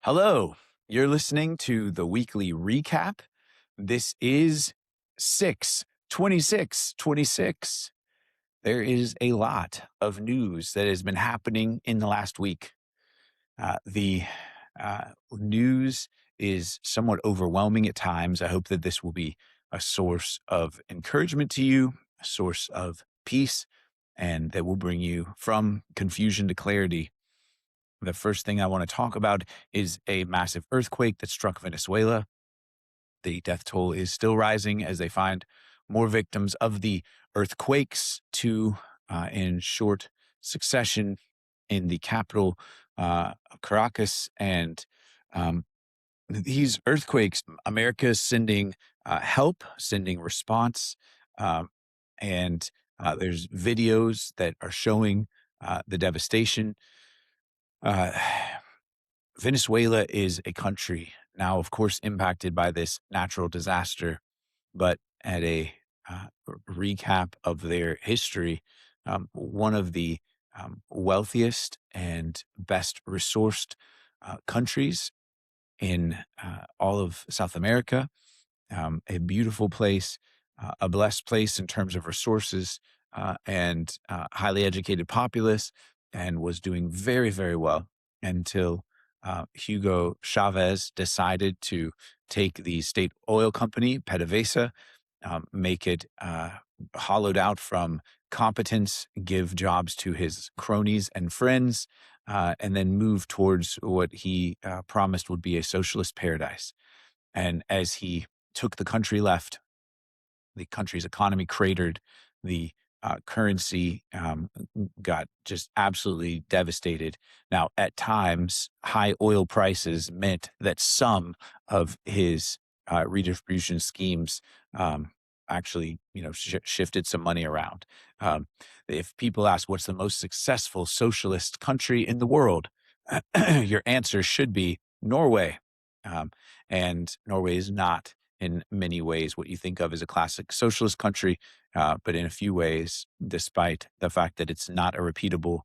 Hello, you're listening to the weekly recap. This is 6/26/26. There is a lot of news that has been happening in the last week. The news is somewhat overwhelming at times. I hope that this will be a source of encouragement to you, a source of peace, and that will bring you from confusion to clarity. The first thing I want to talk about is a massive earthquake that struck Venezuela. The death toll is still rising as they find more victims of the earthquakes in short succession in the capital, Caracas. And um, these earthquakes, America is sending help, sending response. Um, and there's videos that are showing the devastation. Uh, Venezuela is a country now, of course, impacted by this natural disaster, but at a recap of their history, one of the wealthiest and best resourced countries in all of South America, a beautiful place, a blessed place in terms of resources and highly educated populace, and was doing very, very well until Hugo Chavez decided to take the state oil company, PDVSA, make it hollowed out from competence, give jobs to his cronies and friends, and then move towards what he promised would be a socialist paradise. And as he took the country left, the country's economy cratered, the currency got just absolutely devastated. Now, at times, high oil prices meant that some of his redistribution schemes actually, shifted some money around. If people ask what's the most successful socialist country in the world, your answer should be Norway. Um, and Norway is not in many ways what you think of as a classic socialist country, but in a few ways, despite the fact that it's not a repeatable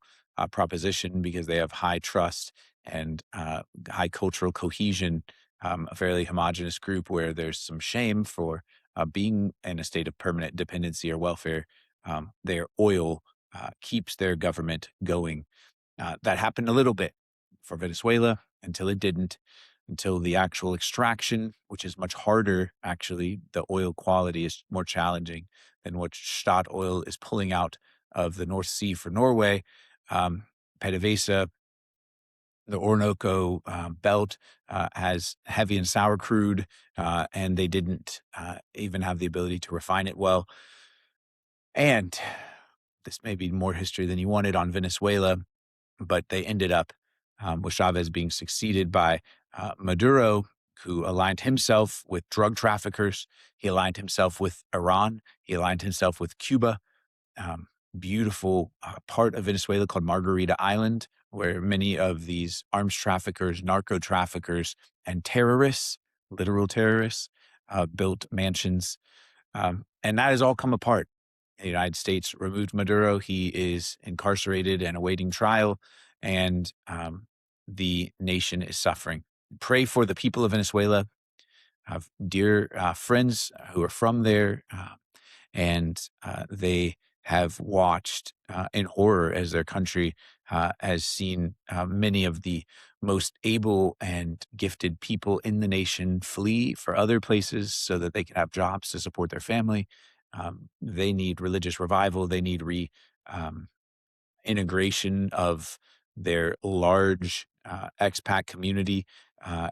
proposition because they have high trust and high cultural cohesion, a fairly homogenous group where there's some shame for being in a state of permanent dependency or welfare. Their oil keeps their government going. That happened a little bit for Venezuela until it didn't, until the actual extraction, which is much harder. Actually, the oil quality is more challenging than what Statoil is pulling out of the North Sea for Norway. Um, PDVSA, the Orinoco belt, has heavy and sour crude, and they didn't even have the ability to refine it well. And this may be more history than you wanted on Venezuela, but they ended up with Chavez being succeeded by Maduro, who aligned himself with drug traffickers. He aligned himself with Iran. He aligned himself with Cuba. Um, Beautiful part of Venezuela called Margarita Island, where many of these arms traffickers, narco traffickers, and terrorists, literal terrorists, built mansions. And that has all come apart. The United States removed Maduro. He is incarcerated and awaiting trial, and the nation is suffering. Pray for the people of Venezuela. I have dear friends who are from there, and they have watched in horror as their country has seen many of the most able and gifted people in the nation flee for other places so that they can have jobs to support their family. They need religious revival. They need um, integration of their large expat community.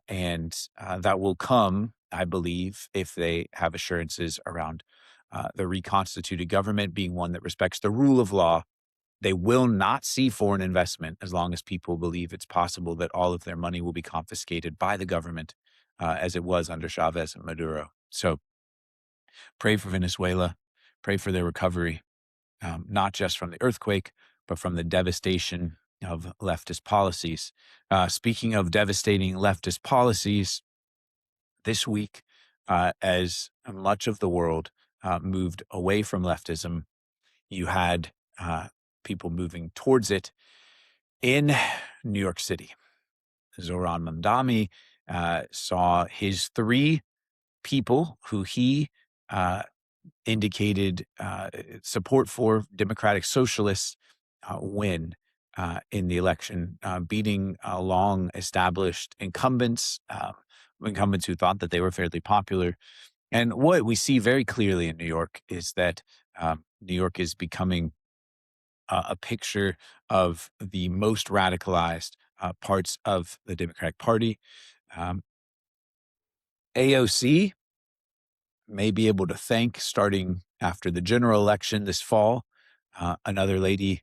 And that will come, I believe, if they have assurances around the reconstituted government being one that respects the rule of law. They will not see foreign investment as long as people believe it's possible that all of their money will be confiscated by the government, as it was under Chavez and Maduro. So pray for Venezuela, pray for their recovery, not just from the earthquake, but from the devastation of leftist policies. Speaking of devastating leftist policies, this week, as much of the world moved away from leftism, you had people moving towards it in New York City. Zoran Mamdani, saw his three people who he uh, indicated support for Democratic Socialists win in the election, beating long established incumbents who thought that they were fairly popular. And what we see very clearly in New York is that New York is becoming a picture of the most radicalized parts of the Democratic Party. Um, AOC may be able to thank, starting after the general election this fall, another lady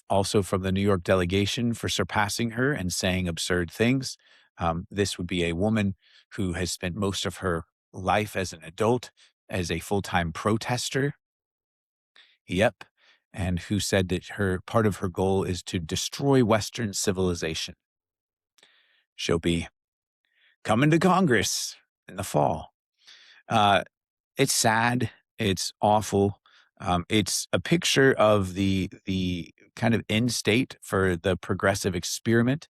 also from the New York delegation for surpassing her and saying absurd things. This would be a woman who has spent most of her life as an adult as a full-time protester. Yep. And who said that her part of her goal is to destroy Western civilization. She'll be coming to Congress in the fall. Uh, it's sad. It's awful. It's a picture of the kind of end state for the progressive experiment.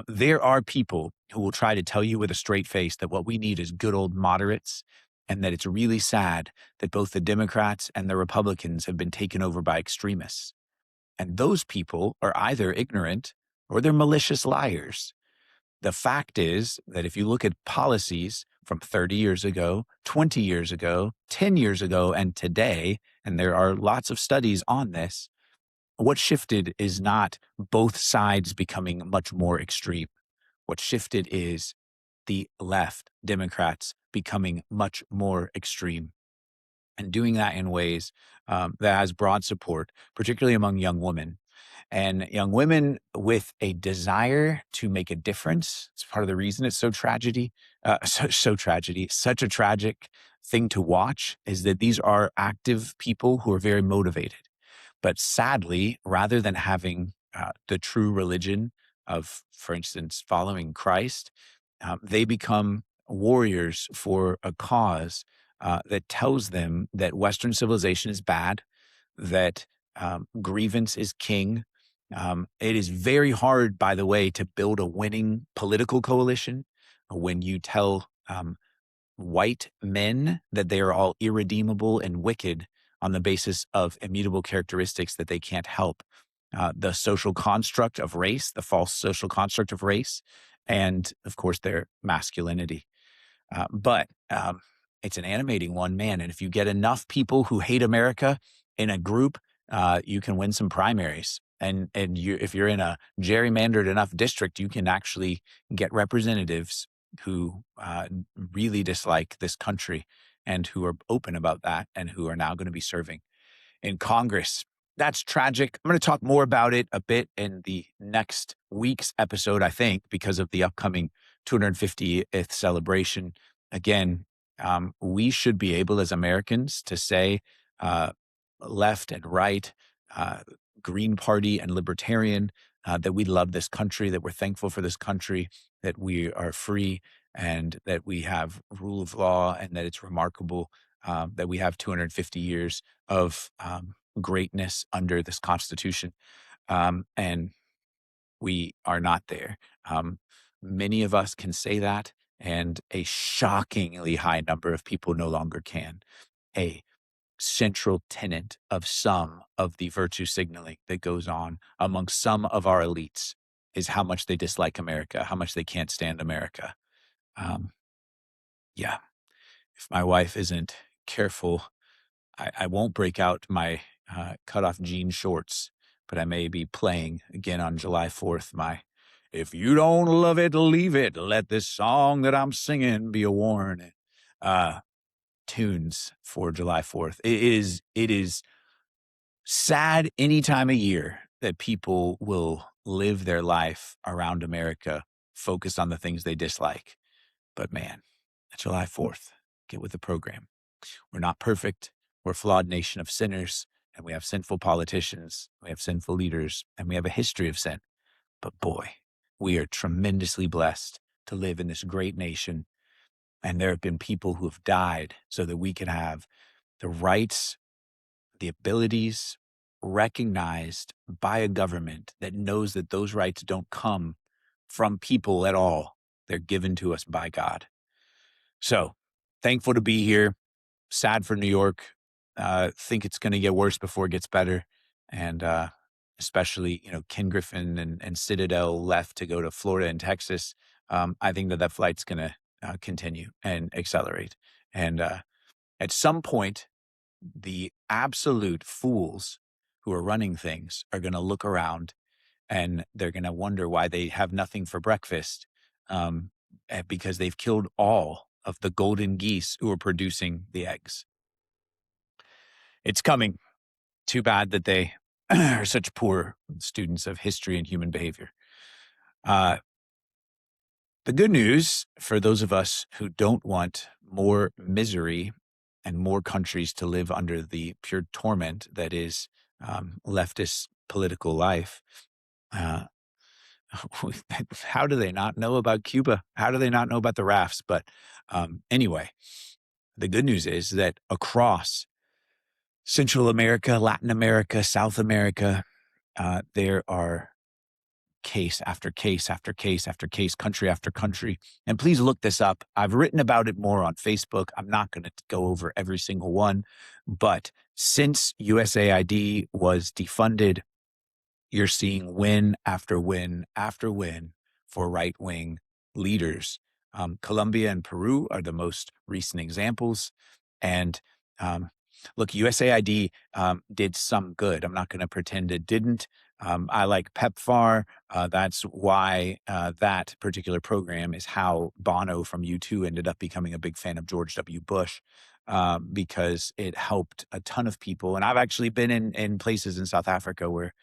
There are people who will try to tell you with a straight face that what we need is good old moderates, and that it's really sad that both the Democrats and the Republicans have been taken over by extremists. And those people are either ignorant or they're malicious liars. The fact is that if you look at policies from 30 years ago, 20 years ago, 10 years ago, and today, and there are lots of studies on this, what shifted is not both sides becoming much more extreme. What shifted is the left, Democrats, becoming much more extreme and doing that in ways that has broad support, particularly among young women. And young women with a desire to make a difference. It's part of the reason it's such a tragic thing to watch, is that these are active people who are very motivated. But sadly, rather than having the true religion of, for instance, following Christ, they become warriors for a cause that tells them that Western civilization is bad, that grievance is king. It is very hard, by the way, to build a winning political coalition when you tell white men that they are all irredeemable and wicked on the basis of immutable characteristics that they can't help. The social construct of race, the false social construct of race, and of course, their masculinity. But it's an animating one, man. And if you get enough people who hate America in a group, you can win some primaries. And if you're in a gerrymandered enough district, you can actually get representatives who really dislike this country and who are open about that and who are now going to be serving in Congress. That's tragic. I'm going to talk more about it a bit in the next week's episode, I think, because of the upcoming 250th celebration. Again, we should be able as Americans to say left and right, Green Party and Libertarian, that we love this country, that we're thankful for this country, that we are free, and that we have rule of law, and that it's remarkable that we have 250 years of greatness under this Constitution. And we are not there. Many of us can say that, and a shockingly high number of people no longer can. A central tenet of some of the virtue signaling that goes on among some of our elites is how much they dislike America, how much they can't stand America. Um, yeah, if my wife isn't careful, I won't break out my cutoff jean shorts, but I may be playing again on July 4th my "If you don't love it, leave it. Let this song that I'm singing be a warning." Tunes for July 4th. It is sad any time of year that people will live their life around America focused on the things they dislike. But man, July 4th, get with the program. We're not perfect. We're a flawed nation of sinners, and we have sinful politicians, we have sinful leaders, and we have a history of sin. But boy, we are tremendously blessed to live in this great nation. And there have been people who have died so that we can have the rights, the abilities recognized by a government that knows that those rights don't come from people at all. They're given to us by God. So thankful to be here. Sad for New York. Think it's going to get worse before it gets better. And especially, Ken Griffin and Citadel left to go to Florida and Texas. I think that flight's going to continue and accelerate. And at some point, the absolute fools who are running things are going to look around and they're going to wonder why they have nothing for breakfast, because they've killed all of the golden geese who are producing the eggs. It's coming. Too bad that they are such poor students of history and human behavior. The good news for those of us who don't want more misery and more countries to live under the pure torment that is leftist political life. How do they not know about Cuba? How do they not know about the rafts? But anyway, the good news is that across Central America, Latin America, South America, there are case after case after case after case, country after country. And please look this up. I've written about it more on Facebook. I'm not going to go over every single one. But since USAID was defunded, you're seeing win after win after win for right-wing leaders. Colombia and Peru are the most recent examples. And look, USAID did some good. I'm not going to pretend it didn't. I like PEPFAR. That's why that particular program is how Bono from U2 ended up becoming a big fan of George W. Bush, because it helped a ton of people. And I've actually been in places in South Africa where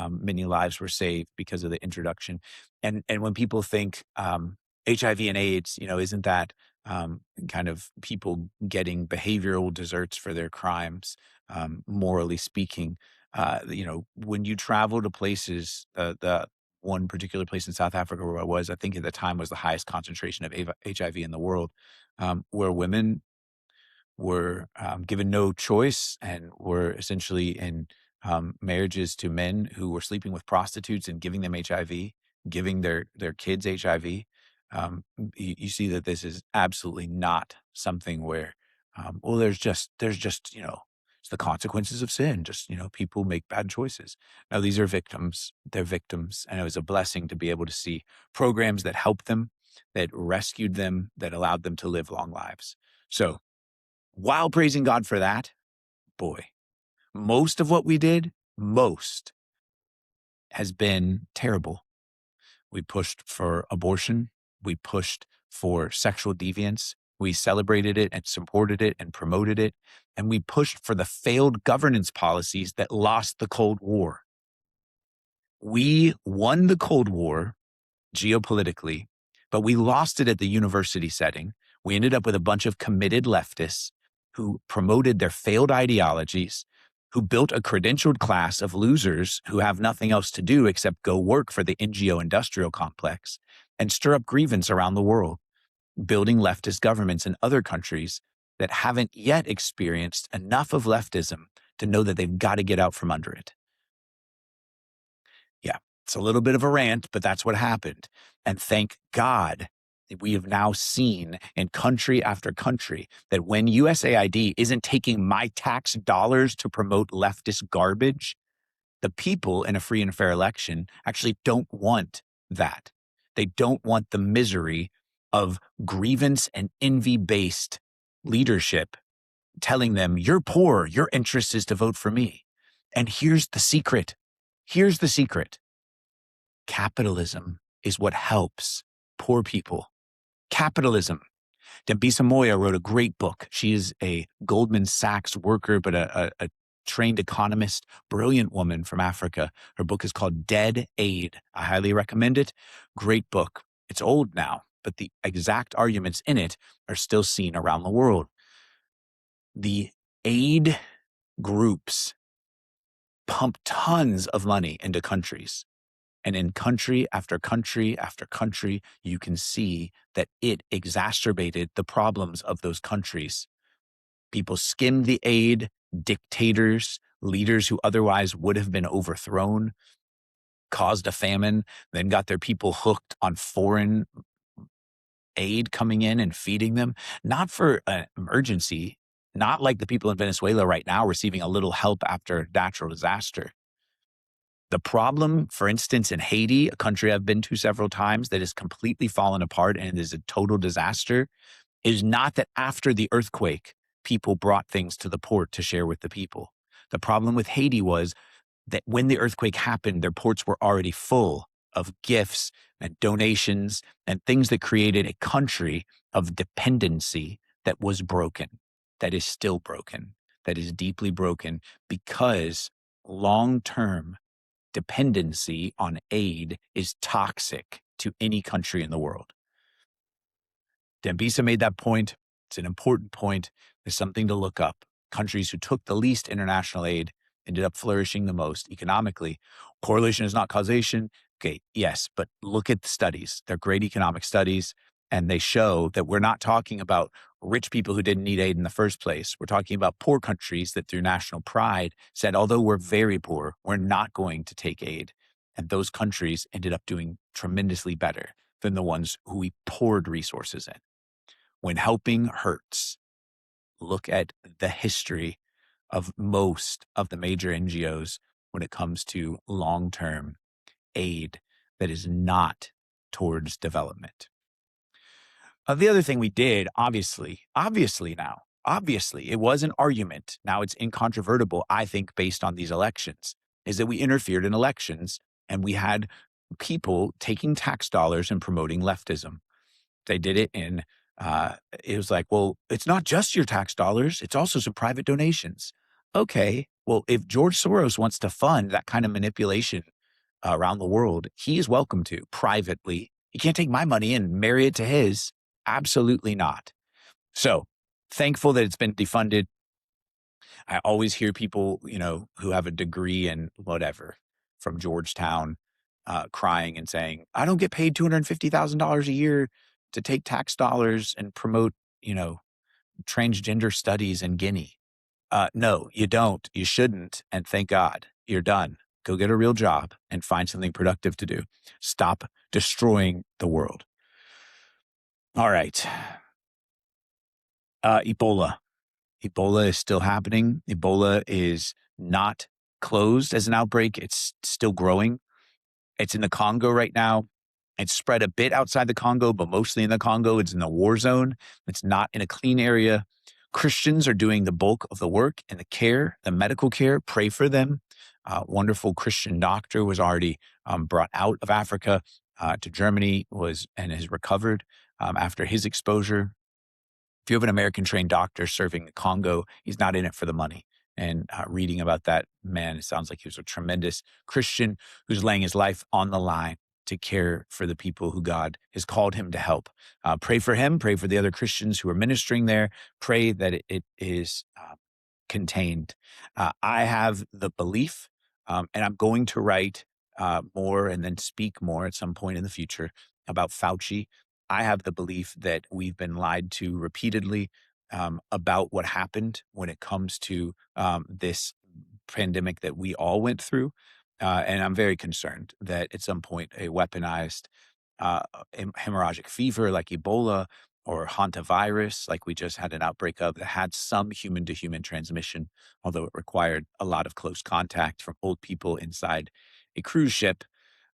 many lives were saved because of the introduction. And when people think HIV and AIDS, isn't that kind of people getting behavioral desserts for their crimes, morally speaking? When you travel to places, the one particular place in South Africa where I was, I think at the time was the highest concentration of HIV in the world, where women were given no choice and were essentially in marriages to men who were sleeping with prostitutes and giving them HIV, giving their kids HIV. You see that this is absolutely not something where, there's just, it's the consequences of sin. Just, people make bad choices. No, these are victims. They're victims. And it was a blessing to be able to see programs that helped them, that rescued them, that allowed them to live long lives. So while praising God for that, boy, most of what we did, has been terrible. We pushed for abortion. We pushed for sexual deviance. We celebrated it and supported it and promoted it. And we pushed for the failed governance policies that lost the Cold War. We won the Cold War geopolitically, but we lost it at the university setting. We ended up with a bunch of committed leftists who promoted their failed ideologies, who built a credentialed class of losers who have nothing else to do except go work for the NGO industrial complex and stir up grievance around the world, building leftist governments in other countries that haven't yet experienced enough of leftism to know that they've got to get out from under it. Yeah, it's a little bit of a rant, but that's what happened. And thank God we have now seen in country after country that when USAID isn't taking my tax dollars to promote leftist garbage, the people in a free and fair election actually don't want that. They don't want the misery of grievance and envy-based leadership telling them, you're poor, your interest is to vote for me. And here's the secret. Here's the secret. Capitalism is what helps poor people. Capitalism. Dambisa Moyo wrote a great book. She is a Goldman Sachs worker, but a trained economist, brilliant woman from Africa. Her book is called Dead Aid. I highly recommend it. Great book. It's old now, but the exact arguments in it are still seen around the world. The aid groups pump tons of money into countries. And in country after country after country, you can see that it exacerbated the problems of those countries. People skimmed the aid, dictators, leaders who otherwise would have been overthrown, caused a famine, then got their people hooked on foreign aid coming in and feeding them, not for an emergency, not like the people in Venezuela right now receiving a little help after a natural disaster. The problem, for instance, in Haiti, a country I've been to several times that has completely fallen apart and is a total disaster, is not that after the earthquake, people brought things to the port to share with the people. The problem with Haiti was that when the earthquake happened, their ports were already full of gifts and donations and things that created a country of dependency that was broken, that is still broken, that is deeply broken because long term dependency on aid is toxic to any country in the world. Dambisa made that point. It's an important point. There's something to look up. Countries who took the least international aid ended up flourishing the most economically. Correlation is not causation. Okay, yes, but look at the studies. They're great economic studies, and they show that we're not talking about rich people who didn't need aid in the first place. We're talking about poor countries that through national pride said, although we're very poor, we're not going to take aid. And those countries ended up doing tremendously better than the ones who we poured resources in. When helping hurts, look at the history of most of the major NGOs when it comes to long-term aid that is not towards development. The other thing we did, obviously, it was an argument. Now it's incontrovertible, I think, based on these elections, is that we interfered in elections and we had people taking tax dollars and promoting leftism. They did it in, it was like, well, it's not just your tax dollars, it's also some private donations. Okay, well, if George Soros wants to fund that kind of manipulation around the world, he is welcome to privately. He can't take my money and marry it to his. Absolutely not. So thankful that it's been defunded. I always hear people, who have a degree in whatever from Georgetown crying and saying, I don't get paid $250,000 a year to take tax dollars and promote, transgender studies in Guinea. No, you don't. You shouldn't. And thank God you're done. Go get a real job and find something productive to do. Stop destroying the world. All right. Ebola. Ebola is still happening. Ebola is not closed as an outbreak. It's still growing. It's in the Congo right now. It's spread a bit outside the Congo, but mostly in the Congo. It's in the war zone. It's not in a clean area. Christians are doing the bulk of the work and the care, the medical care. Pray for them. Wonderful Christian doctor was already brought out of Africa to Germany and has recovered after his exposure. If you have an American trained doctor serving the Congo, he's not in it for the money. And reading about that man, it sounds like he was a tremendous Christian who's laying his life on the line to care for the people who God has called him to help. Pray for him, pray for the other Christians who are ministering there, pray that it is contained. I have the belief, and I'm going to write more and then speak more at some point in the future about Fauci. I have the belief that we've been lied to repeatedly about what happened when it comes to this pandemic that we all went through. And I'm very concerned that at some point a weaponized hemorrhagic fever like Ebola or hantavirus, like we just had an outbreak of, that had some human to human transmission, although it required a lot of close contact from old people inside a cruise ship.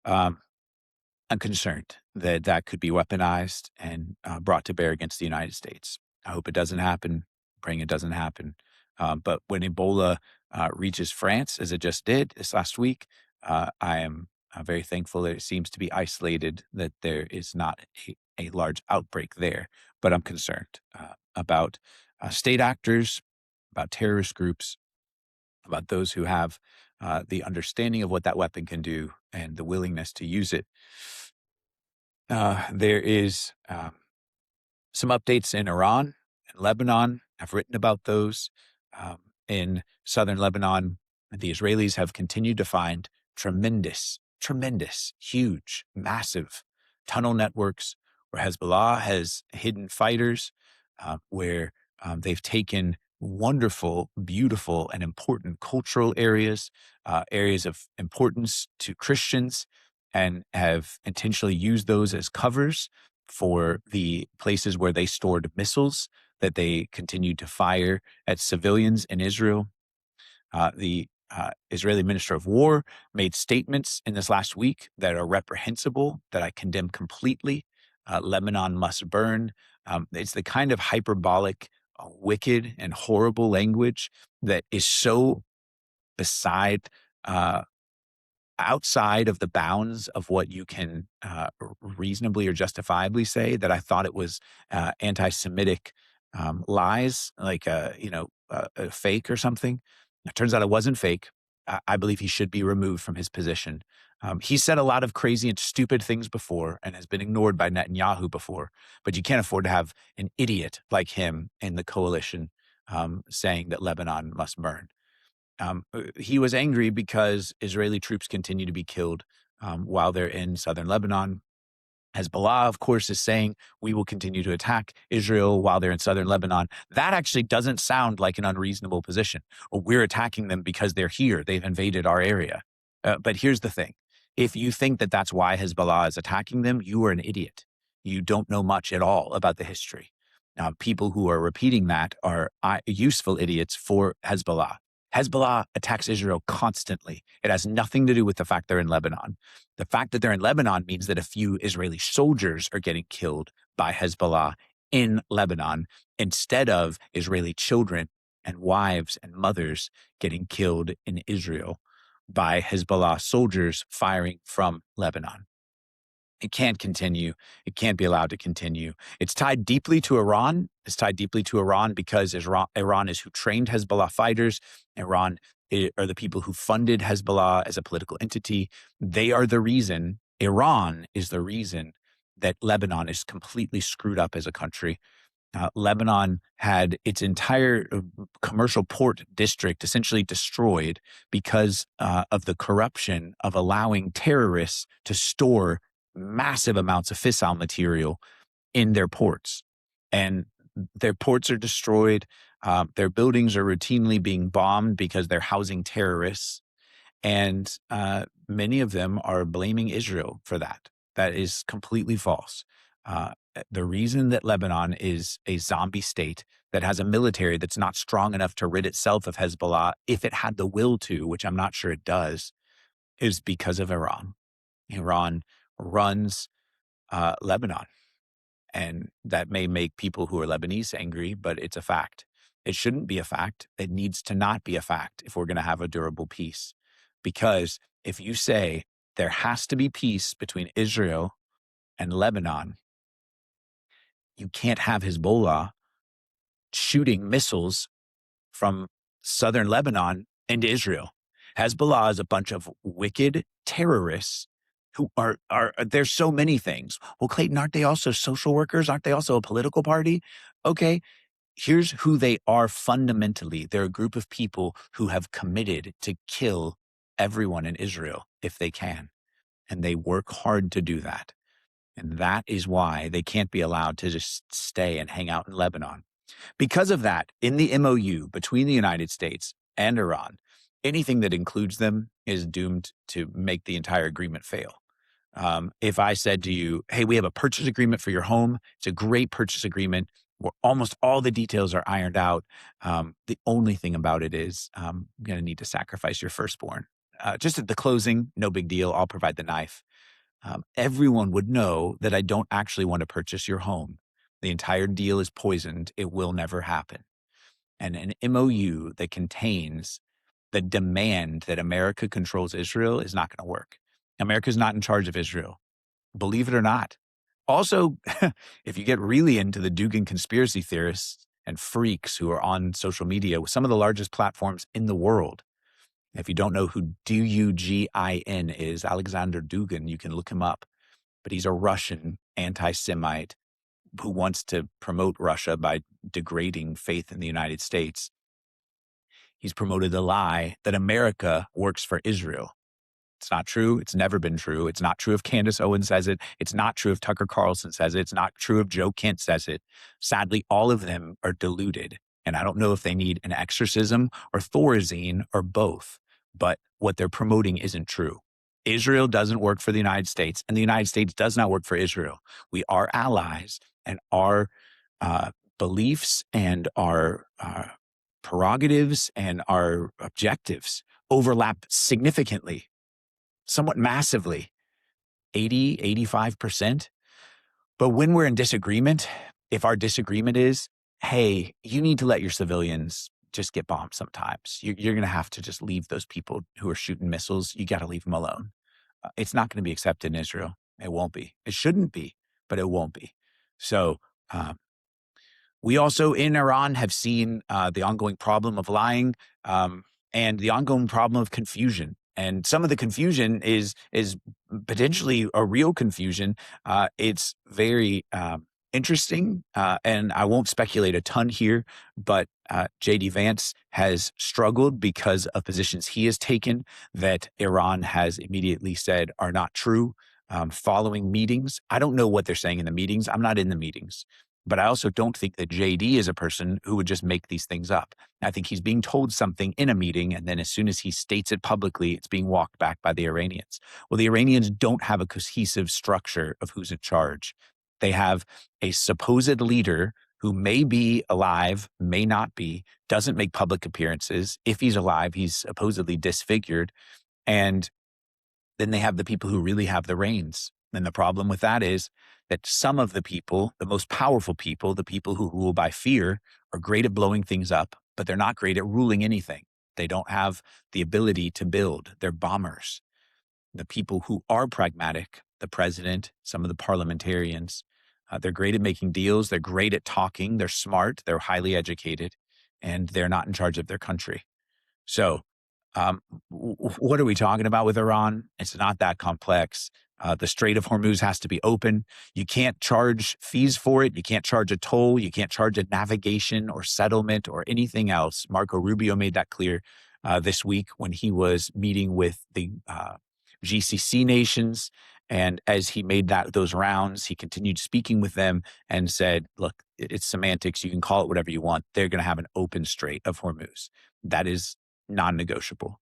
Um, I'm concerned that that could be weaponized and brought to bear against the United States. I hope it doesn't happen, praying it doesn't happen. But when Ebola reaches France, as it just did this last week, I am very thankful that it seems to be isolated, that there is not a large outbreak there. But I'm concerned about state actors, about terrorist groups, about those who have the understanding of what that weapon can do and the willingness to use it. There is some updates in Iran and Lebanon. I've written about those. In southern Lebanon, the Israelis have continued to find tremendous, huge, massive tunnel networks where Hezbollah has hidden fighters, where they've taken wonderful, beautiful, and important cultural areas, areas of importance to Christians, and have intentionally used those as covers for the places where they stored missiles that they continued to fire at civilians in Israel. The Israeli Minister of War made statements in this last week that are reprehensible, that I condemn completely. Lebanon must burn. It's the kind of hyperbolic, wicked, and horrible language that is so beside uh, outside of the bounds of what you can reasonably or justifiably say, that I thought it was anti-Semitic lies, like a fake or something. It turns out it wasn't fake. I believe he should be removed from his position. He said a lot of crazy and stupid things before and has been ignored by Netanyahu before, but you can't afford to have an idiot like him in the coalition saying that Lebanon must burn. He was angry because Israeli troops continue to be killed while they're in southern Lebanon. Hezbollah, of course, is saying we will continue to attack Israel while they're in southern Lebanon. That actually doesn't sound like an unreasonable position. Or we're attacking them because they're here. They've invaded our area. But here's the thing. If you think that that's why Hezbollah is attacking them, you are an idiot. You don't know much at all about the history. People who are repeating that are useful idiots for Hezbollah. Hezbollah attacks Israel constantly. It has nothing to do with the fact they're in Lebanon. The fact that they're in Lebanon means that a few Israeli soldiers are getting killed by Hezbollah in Lebanon instead of Israeli children and wives and mothers getting killed in Israel by Hezbollah soldiers firing from Lebanon. It can't continue. It can't be allowed to continue. It's tied deeply to Iran. It's tied deeply to Iran because Iran is who trained Hezbollah fighters. Iran are the people who funded Hezbollah as a political entity. They are the reason, Iran is the reason that Lebanon is completely screwed up as a country. Lebanon had its entire commercial port district essentially destroyed because of the corruption of allowing terrorists to store massive amounts of fissile material in their ports. And their ports are destroyed. Their buildings are routinely being bombed because they're housing terrorists. And many of them are blaming Israel for that. That is completely false. The reason that Lebanon is a zombie state that has a military that's not strong enough to rid itself of Hezbollah, if it had the will to, which I'm not sure it does, is because of Iran. Iran runs Lebanon. And that may make people who are Lebanese angry, but it's a fact. It shouldn't be a fact. It needs to not be a fact if we're going to have a durable peace. Because if you say there has to be peace between Israel and Lebanon, you can't have Hezbollah shooting missiles from southern Lebanon into Israel. Hezbollah is a bunch of wicked terrorists who are there's so many things. Well, Clayton, aren't they also social workers? Aren't they also a political party? Okay, here's who they are fundamentally. They're a group of people who have committed to kill everyone in Israel if they can. And they work hard to do that. And that is why they can't be allowed to just stay and hang out in Lebanon. Because of that, in the MOU between the United States and Iran, anything that includes them is doomed to make the entire agreement fail. If I said to you, hey, we have a purchase agreement for your home, it's a great purchase agreement where almost all the details are ironed out. The only thing about it is I'm going to need to sacrifice your firstborn. Just at the closing, no big deal. I'll provide the knife. Everyone would know that I don't actually want to purchase your home. The entire deal is poisoned. It will never happen. And an MOU that contains the demand that America controls Israel is not going to work. America's not in charge of Israel, believe it or not. Also, if you get really into the Dugan conspiracy theorists and freaks who are on social media with some of the largest platforms in the world, if you don't know who Dugin is, Alexander Dugin, you can look him up. But he's a Russian anti-Semite who wants to promote Russia by degrading faith in the United States. He's promoted the lie that America works for Israel. It's not true. It's never been true. It's not true if Candace Owens says it. It's not true if Tucker Carlson says it. It's not true if Joe Kent says it. Sadly, all of them are deluded. And I don't know if they need an exorcism or Thorazine or both, but what they're promoting isn't true. Israel doesn't work for the United States, and the United States does not work for Israel. We are allies, and our uh, beliefs and our prerogatives and our objectives overlap significantly, somewhat massively, 80, 85%. But when we're in disagreement, if our disagreement is, hey, you need to let your civilians just get bombed sometimes. You're going to have to just leave those people who are shooting missiles. You got to leave them alone. It's not going to be accepted in Israel. It won't be. It shouldn't be, but it won't be. So um, we also in Iran have seen the ongoing problem of lying and the ongoing problem of confusion. And some of the confusion is potentially a real confusion. It's very interesting, and I won't speculate a ton here, but J.D. Vance has struggled because of positions he has taken that Iran has immediately said are not true following meetings. I don't know what they're saying in the meetings. I'm not in the meetings. But I also don't think that JD is a person who would just make these things up. I think he's being told something in a meeting, and then as soon as he states it publicly, it's being walked back by the Iranians. Well, the Iranians don't have a cohesive structure of who's in charge. They have a supposed leader who may be alive, may not be, doesn't make public appearances. If he's alive, he's supposedly disfigured. And then they have the people who really have the reins. And the problem with that is that some of the people, the most powerful people, the people who rule by fear, are great at blowing things up, but they're not great at ruling anything. They don't have the ability to build. They're bombers. The people who are pragmatic, the president, some of the parliamentarians, they're great at making deals. They're great at talking. They're smart. They're highly educated, and they're not in charge of their country. So what are we talking about with Iran? It's not that complex. The Strait of Hormuz has to be open. You can't charge fees for it. You can't charge a toll. You can't charge a navigation or settlement or anything else. Marco Rubio made that clear this week when he was meeting with the GCC nations. And as he made those rounds, he continued speaking with them and said, look, it's semantics. You can call it whatever you want. They're going to have an open Strait of Hormuz. That is non-negotiable.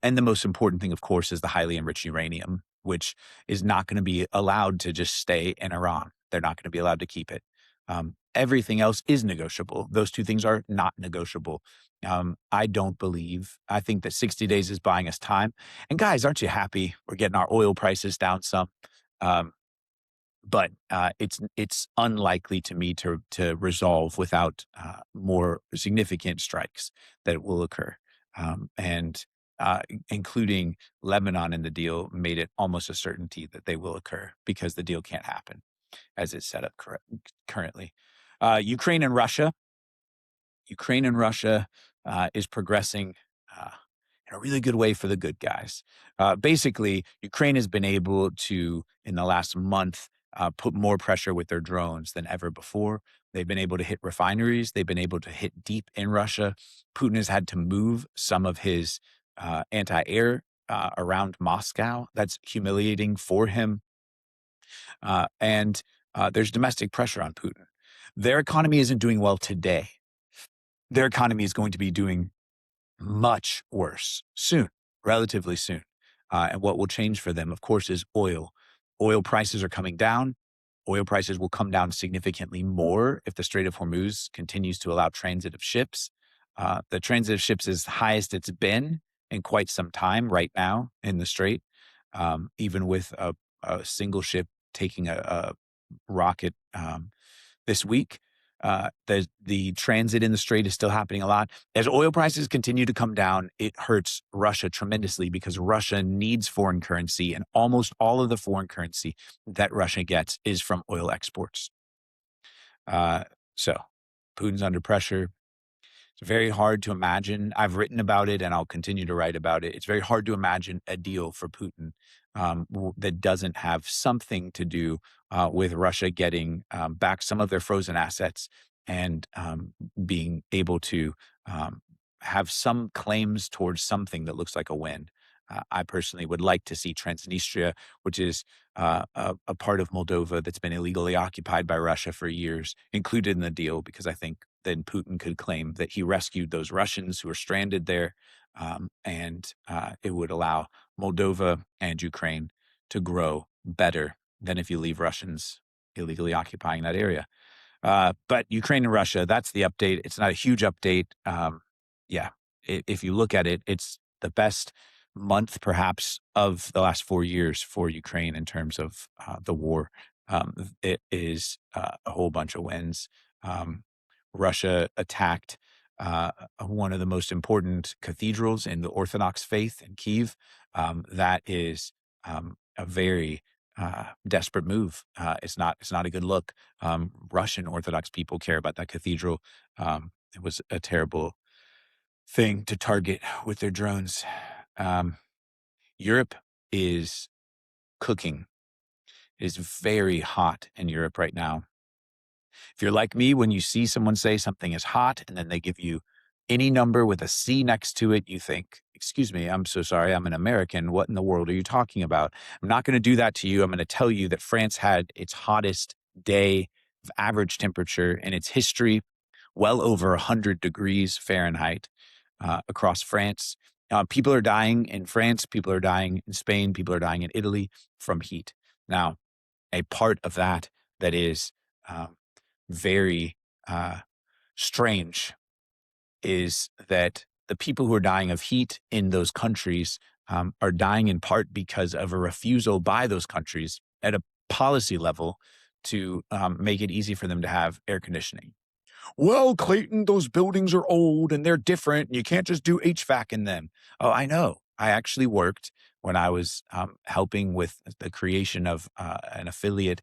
And the most important thing, of course, is the highly enriched uranium, which is not going to be allowed to just stay in Iran. They're not going to be allowed to keep it. Everything else is negotiable. Those two things are not negotiable. I think that 60 days is buying us time. And guys, aren't you happy we're getting our oil prices down some? But it's unlikely to me to resolve without more significant strikes that will occur. And including Lebanon in the deal made it almost a certainty that they will occur because the deal can't happen as it's set up currently. Ukraine and Russia is progressing in a really good way for the good guys. Basically, Ukraine has been able to, in the last month, put more pressure with their drones than ever before. They've been able to hit refineries. They've been able to hit deep in Russia. Putin has had to move some of his anti-air around Moscow. That's humiliating for him. And there's domestic pressure on Putin. Their economy isn't doing well today. Their economy is going to be doing much worse soon, relatively soon. And what will change for them, of course, is oil. Oil prices are coming down. Oil prices will come down significantly more if the Strait of Hormuz continues to allow transit of ships. The transit of ships is the highest it's been in quite some time right now in the Strait, even with a single ship taking a rocket this week. The transit in the Strait is still happening a lot. As oil prices continue to come down, it hurts Russia tremendously because Russia needs foreign currency, and almost all of the foreign currency that Russia gets is from oil exports. So Putin's under pressure. It's very hard to imagine. I've written about it and I'll continue to write about it. It's very hard to imagine a deal for Putin that doesn't have something to do with Russia getting back some of their frozen assets and being able to have some claims towards something that looks like a win. I personally would like to see Transnistria, which is a part of Moldova that's been illegally occupied by Russia for years, included in the deal because I think then Putin could claim that he rescued those Russians who were stranded there, and it would allow Moldova and Ukraine to grow better than if you leave Russians illegally occupying that area. But Ukraine and Russia, that's the update. It's not a huge update. Yeah, if you look at it, it's the best month perhaps of the last 4 years for Ukraine in terms of the war. It is a whole bunch of wins. Um, Russia attacked one of the most important cathedrals in the Orthodox faith in Kiev. That is a very desperate move. It's not a good look. Russian Orthodox people care about that cathedral. It was a terrible thing to target with their drones. Um, Europe is cooking. It is very hot in Europe right now. If you're like me, when you see someone say something is hot and then they give you any number with a C next to it, you think, excuse me, I'm so sorry, I'm an American. What in the world are you talking about? I'm not going to do that to you. I'm going to tell you that France had its hottest day of average temperature in its history, well over 100 degrees Fahrenheit across France. People are dying in France, people are dying in Spain, people are dying in Italy from heat. Now, a part of that that is um, very strange is that the people who are dying of heat in those countries are dying in part because of a refusal by those countries at a policy level to make it easy for them to have air conditioning. Well, Clayton, those buildings are old and they're different. And you can't just do HVAC in them. Oh, I know. I actually worked when I was helping with the creation of an affiliate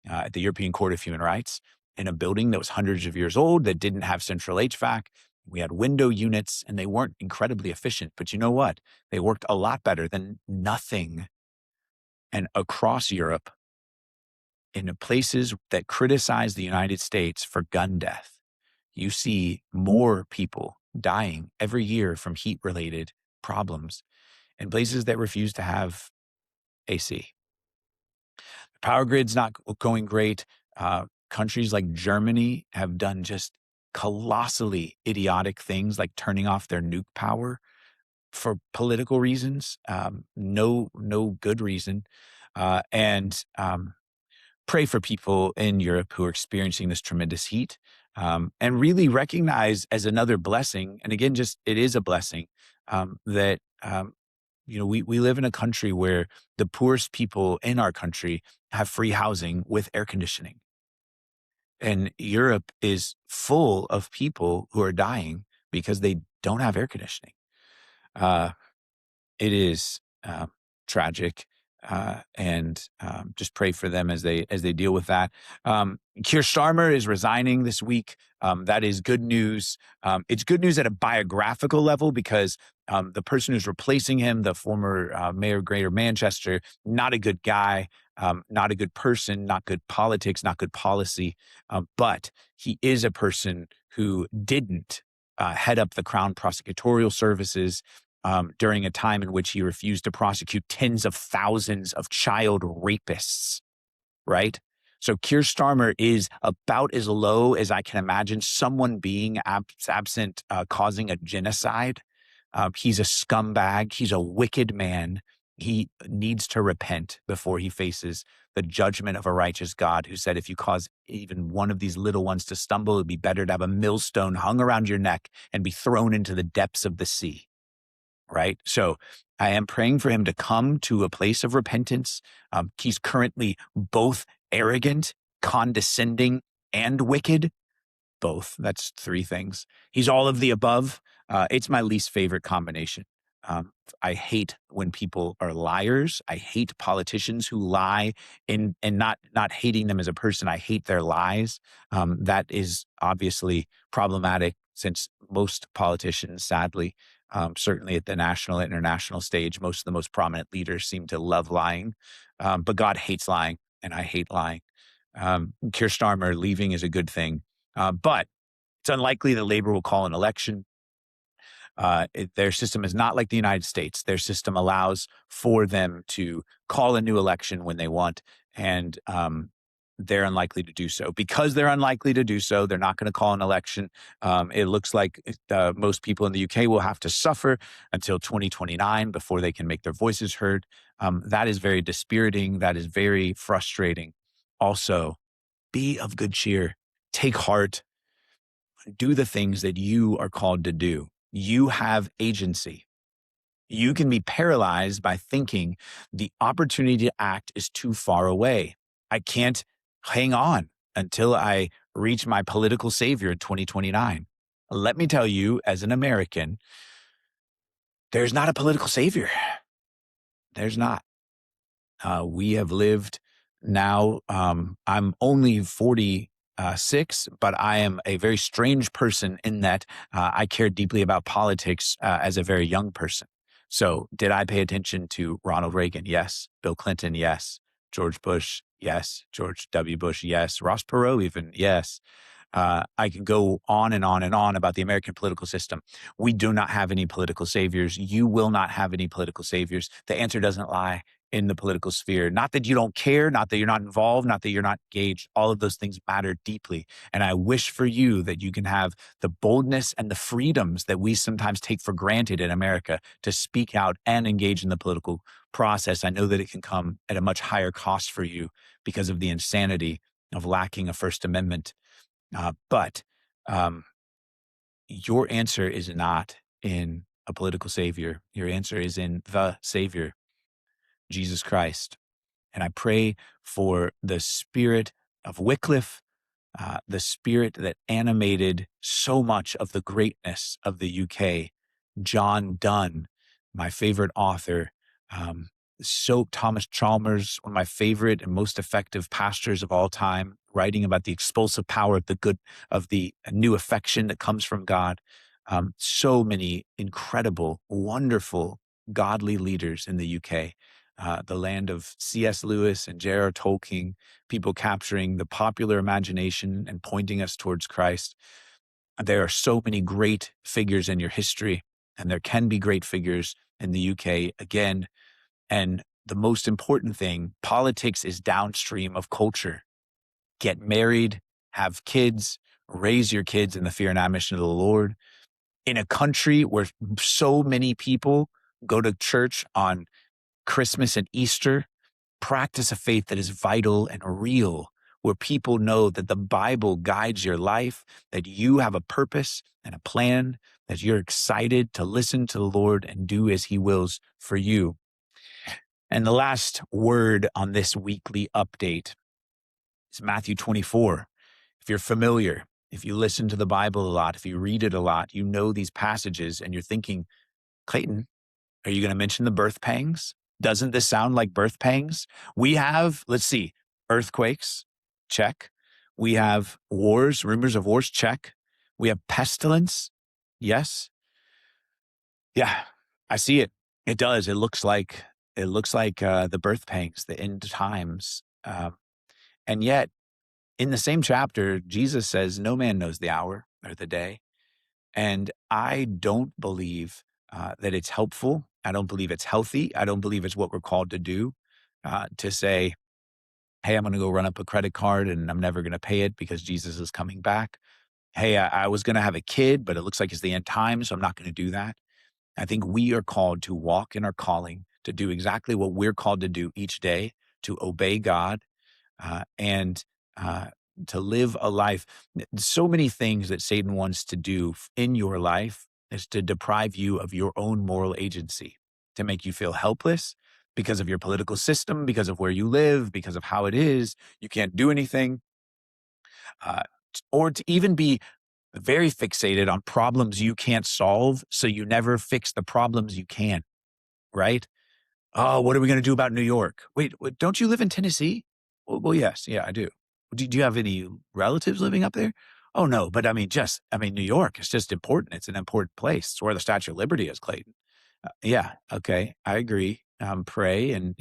at the European Court of Human Rights in a building that was hundreds of years old that didn't have central HVAC. We had window units and they weren't incredibly efficient. But you know what? They worked a lot better than nothing. And across Europe, in the places that criticize the United States for gun death, you see more people dying every year from heat related problems in places that refuse to have AC. The power grid's not going great. Countries like Germany have done just colossally idiotic things like turning off their nuke power for political reasons, no good reason. And pray for people in Europe who are experiencing this tremendous heat, and really recognize as another blessing. And again, just it is a blessing that we live in a country where the poorest people in our country have free housing with air conditioning, and Europe is full of people who are dying because they don't have air conditioning. Uh, it is tragic, and just pray for them as they deal with that. Keir Starmer is resigning this week. That is good news. It's good news at a biographical level because the person who's replacing him, the former mayor of Greater Manchester, not a good guy, not a good person, not good politics, not good policy. But he is a person who didn't head up the Crown Prosecutorial Services during a time in which he refused to prosecute tens of thousands of child rapists, right? So Keir Starmer is about as low as I can imagine someone being absent causing a genocide. He's a scumbag. He's a wicked man. He needs to repent before he faces the judgment of a righteous God who said, if you cause even one of these little ones to stumble, it'd be better to have a millstone hung around your neck and be thrown into the depths of the sea. Right. So I am praying for him to come to a place of repentance. He's currently both arrogant, condescending, and wicked. Both. That's three things. He's all of the above. It's my least favorite combination. I hate when people are liars. I hate politicians who lie, and not hating them as a person. I hate their lies. That is obviously problematic since most politicians, sadly, certainly at the national, international stage, most of the most prominent leaders seem to love lying. But God hates lying, and I hate lying. Keir Starmer leaving is a good thing, but it's unlikely that Labor will call an election. Their system is not like the United States. Their system allows for them to call a new election when they want. And they're unlikely to do so. Because they're unlikely to do so, they're not going to call an election. It looks like most people in the UK will have to suffer until 2029 before they can make their voices heard. That is very dispiriting. That is very frustrating. Also, be of good cheer. Take heart. Do the things that you are called to do. You have agency. You can be paralyzed by thinking the opportunity to act is too far away. I can't hang on until I reach my political savior in 2029. Let me tell you, as an American, there's not a political savior. There's not. We have lived now, I'm only 46, but I am a very strange person in that I care deeply about politics as a very young person. So, did I pay attention to Ronald Reagan? Yes. Bill Clinton? Yes. George Bush? Yes. George W. Bush? Yes. Ross Perot, even? Yes. I can go on and on and on about the American political system. We do not have any political saviors. You will not have any political saviors. The answer doesn't lie in the political sphere. Not that you don't care, not that you're not involved, not that you're not engaged. All of those things matter deeply. And I wish for you that you can have the boldness and the freedoms that we sometimes take for granted in America to speak out and engage in the political process. I know that it can come at a much higher cost for you because of the insanity of lacking a First Amendment. But your answer is not in a political savior. Your answer is in the Savior, Jesus Christ. And I pray for the spirit of Wycliffe, the spirit that animated so much of the greatness of the UK. John Donne, my favorite author. Thomas Chalmers, one of my favorite and most effective pastors of all time, writing about the expulsive power of the good, of the new affection that comes from God. So many incredible, wonderful, godly leaders in the UK. The land of C.S. Lewis and J.R.R. Tolkien, people capturing the popular imagination and pointing us towards Christ. There are so many great figures in your history, and there can be great figures in the UK again. And the most important thing, politics is downstream of culture. Get married, have kids, raise your kids in the fear and admonition of the Lord. In a country where so many people go to church on Christmas and Easter, practice a faith that is vital and real, where people know that the Bible guides your life, that you have a purpose and a plan, that you're excited to listen to the Lord and do as he wills for you. And the last word on this weekly update is Matthew 24. If you're familiar, if you listen to the Bible a lot, if you read it a lot, you know these passages and you're thinking, Clayton, are you going to mention the birth pangs? Doesn't this sound like birth pangs? We have, let's see, earthquakes, check. We have wars, rumors of wars, check. We have pestilence, yes. Yeah, I see it. It does. It looks like the birth pangs, the end times. And yet, in the same chapter, Jesus says, no man knows the hour or the day. And I don't believe that it's helpful. I don't believe it's healthy. I don't believe it's what we're called to do, to say, hey, I'm going to go run up a credit card and I'm never going to pay it because Jesus is coming back. Hey, I was going to have a kid, but it looks like it's the end time, so I'm not going to do that. I think we are called to walk in our calling, to do exactly what we're called to do each day, to obey God, and to live a life. So many things that Satan wants to do in your life is to deprive you of your own moral agency, to make you feel helpless because of your political system, because of where you live, because of how it is. You can't do anything, uh, or to even be very fixated on problems you can't solve, so you never fix the problems you can, right? Oh, what are we going to do about New York? Wait, don't you live in Tennessee? Well, yes. Yeah, I do. Do you have any relatives living up there? Oh, no. But New York is just important. It's an important place. It's where the Statue of Liberty is, Clayton. Yeah. Okay. I agree. Pray. And,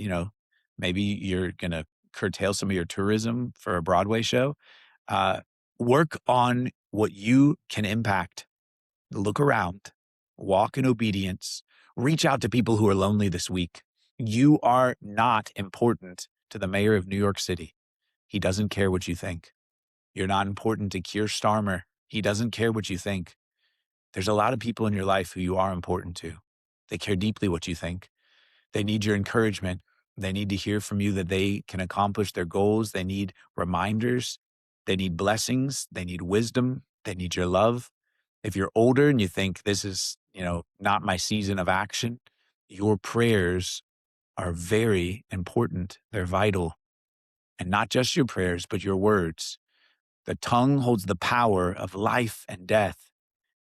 maybe you're going to curtail some of your tourism for a Broadway show. Uh, Work on what you can impact. Look around, walk in obedience, reach out to people who are lonely this week. You are not important to the mayor of New York City. He doesn't care what you think. You're not important to Keir Starmer. He doesn't care what you think. There's a lot of people in your life who you are important to. They care deeply what you think. They need your encouragement. They need to hear from you that they can accomplish their goals. They need reminders. They need blessings. They need wisdom. They need your love. If you're older and you think this is, not my season of action, your prayers are very important. They're vital. And not just your prayers, but your words. The tongue holds the power of life and death.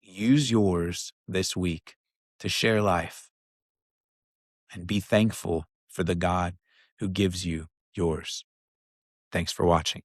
Use yours this week to share life and be thankful for the God who gives you yours. Thanks for watching.